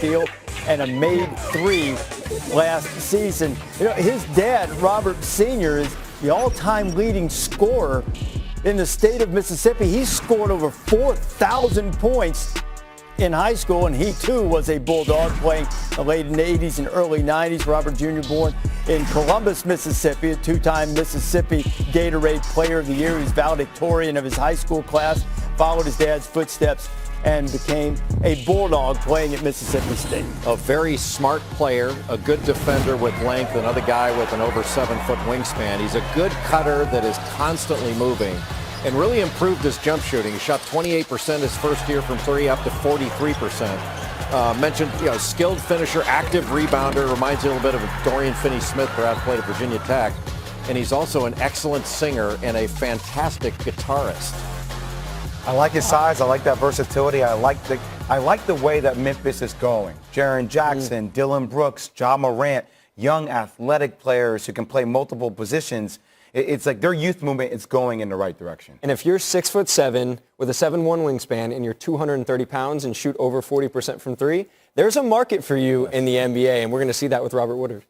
field and a made three last season. You know, his dad, Robert Sr., is the all-time leading scorer in the state of Mississippi. He scored over 4,000 points in high school, and he too was a Bulldog playing late in the 80s and early 90s. Robert Jr. born in Columbus, Mississippi, a two-time Mississippi Gatorade Player of the Year. He's valedictorian of his high school class, followed his dad's footsteps, and became a Bulldog playing at Mississippi State. A very smart player, a good defender with length, another guy with an over 7-foot wingspan. He's a good cutter that is constantly moving and really improved his jump shooting. He shot 28% his first year from three, up to 43%. Mentioned, skilled finisher, active rebounder, reminds you a little bit of Dorian Finney-Smith, perhaps played at Virginia Tech. And he's also an excellent singer and a fantastic guitarist. I like his size. I like that versatility. I like the way that Memphis is going. Jaren Jackson, Dylan Brooks, Ja Morant, young athletic players who can play multiple positions. It's like their youth movement is going in the right direction. And if you're 6'7" with a 7'1" wingspan and you're 230 pounds and shoot over 40% from three, there's a market for you in the NBA, and we're going to see that with Robert Woodard.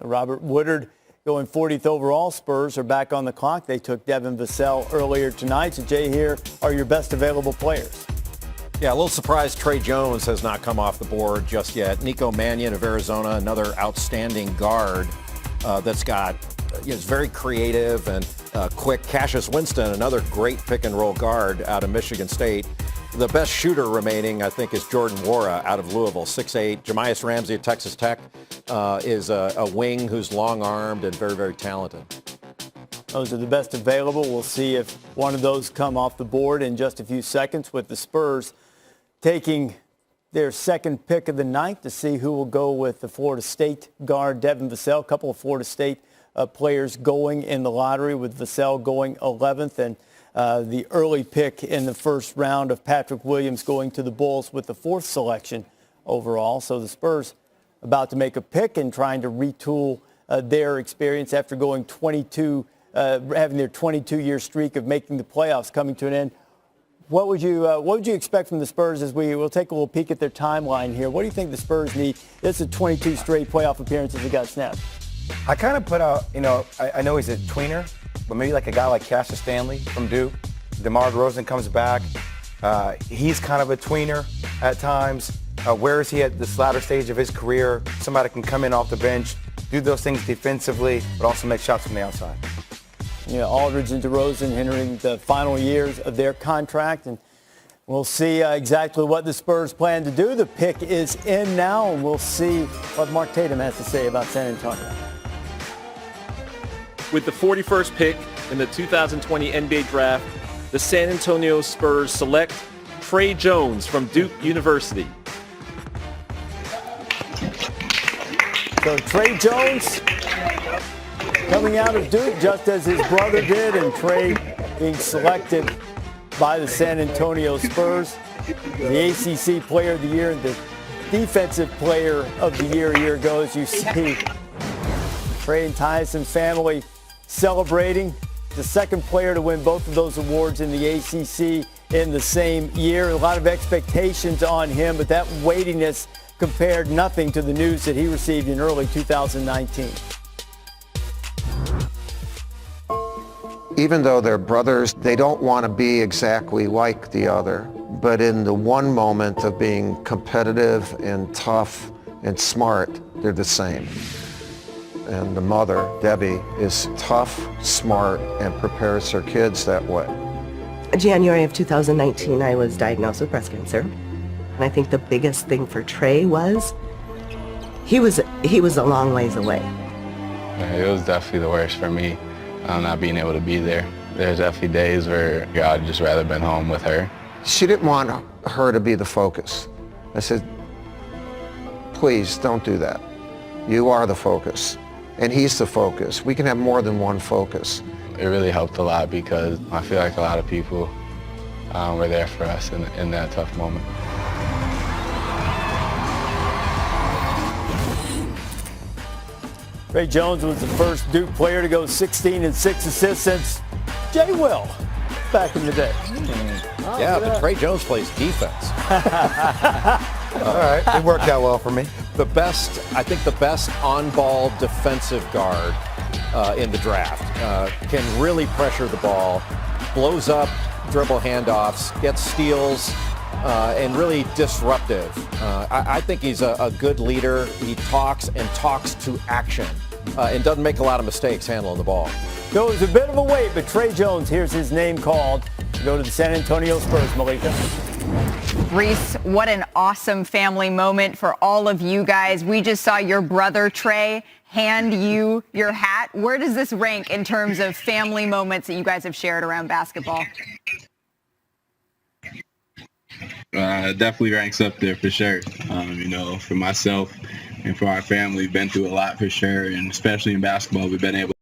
Robert Woodard going 40th overall. Spurs are back on the clock. They took Devin Vassell earlier tonight. So, Jay, here are your best available players. Yeah, a little surprised Trey Jones has not come off the board just yet. Nico Mannion of Arizona, another outstanding guard that's got is very creative and quick. Cassius Winston, another great pick-and-roll guard out of Michigan State. The best shooter remaining, I think, is Jordan Nwora out of Louisville, 6'8". Jamias Ramsey at Texas Tech is a wing who's long-armed and very, very talented. Those are the best available. We'll see if one of those come off the board in just a few seconds, with the Spurs taking their second pick of the night to see who will go with the Florida State guard Devin Vassell. A couple of Florida State players going in the lottery, with Vassell going 11th, and the early pick in the first round of Patrick Williams going to the Bulls with the 4th selection overall. So the Spurs about to make a pick and trying to retool their experience after going 22, having their 22-year streak of making the playoffs coming to an end. What would you expect from the Spurs as we'll take a little peek at their timeline here? What do you think the Spurs need? This is 22 straight playoff appearances that got snapped. I kind of put out, I know he's a tweener, but maybe like a guy like Cassius Stanley from Duke. DeMar DeRozan comes back. He's kind of a tweener at times. Where is he at this latter stage of his career? Somebody can come in off the bench, do those things defensively, but also make shots from the outside. Aldridge and DeRozan entering the final years of their contract, and we'll see exactly what the Spurs plan to do. The pick is in now, and we'll see what Mark Tatum has to say about San Antonio. With the 41st pick in the 2020 NBA Draft, the San Antonio Spurs select Trey Jones from Duke University. So Trey Jones coming out of Duke just as his brother did, and Trey being selected by the San Antonio Spurs, the ACC Player of the Year and the Defensive Player of the Year a year ago. As you see, Trey and Tyson family celebrating. The second player to win both of those awards in the ACC in the same year. A lot of expectations on him, but that weightiness compared nothing to the news that he received in early 2019. Even though they're brothers, they don't want to be exactly like the other. But in the one moment of being competitive and tough and smart, they're the same. And the mother, Debbie, is tough, smart, and prepares her kids that way. January of 2019, I was diagnosed with breast cancer. And I think the biggest thing for Trey was he was a long ways away. It was definitely the worst for me, not being able to be there. There's definitely days where I'd just rather been home with her. She didn't want her to be the focus. I said, please don't do that. You are the focus, and he's the focus. We can have more than one focus. It really helped a lot because I feel like a lot of people were there for us in that tough moment. Trey Jones was the first Duke player to go 16 and 6 assists since Jay Will back in the day. Yeah, but Trey Jones plays defense. All right, it worked out well for me. I think the best on-ball defensive guard in the draft. Can really pressure the ball, blows up dribble handoffs, gets steals, and really disruptive. I think he's a good leader. He talks to action and doesn't make a lot of mistakes handling the ball. So it was a bit of a wait, but Trey Jones, here's his name called to go to the San Antonio Spurs. Malika. Reese, what an awesome family moment for all of you guys. We just saw your brother, Trey, hand you your hat. Where does this rank in terms of family moments that you guys have shared around basketball? Definitely ranks up there for sure. For myself and for our family, we've been through a lot for sure, and especially in basketball, we've been able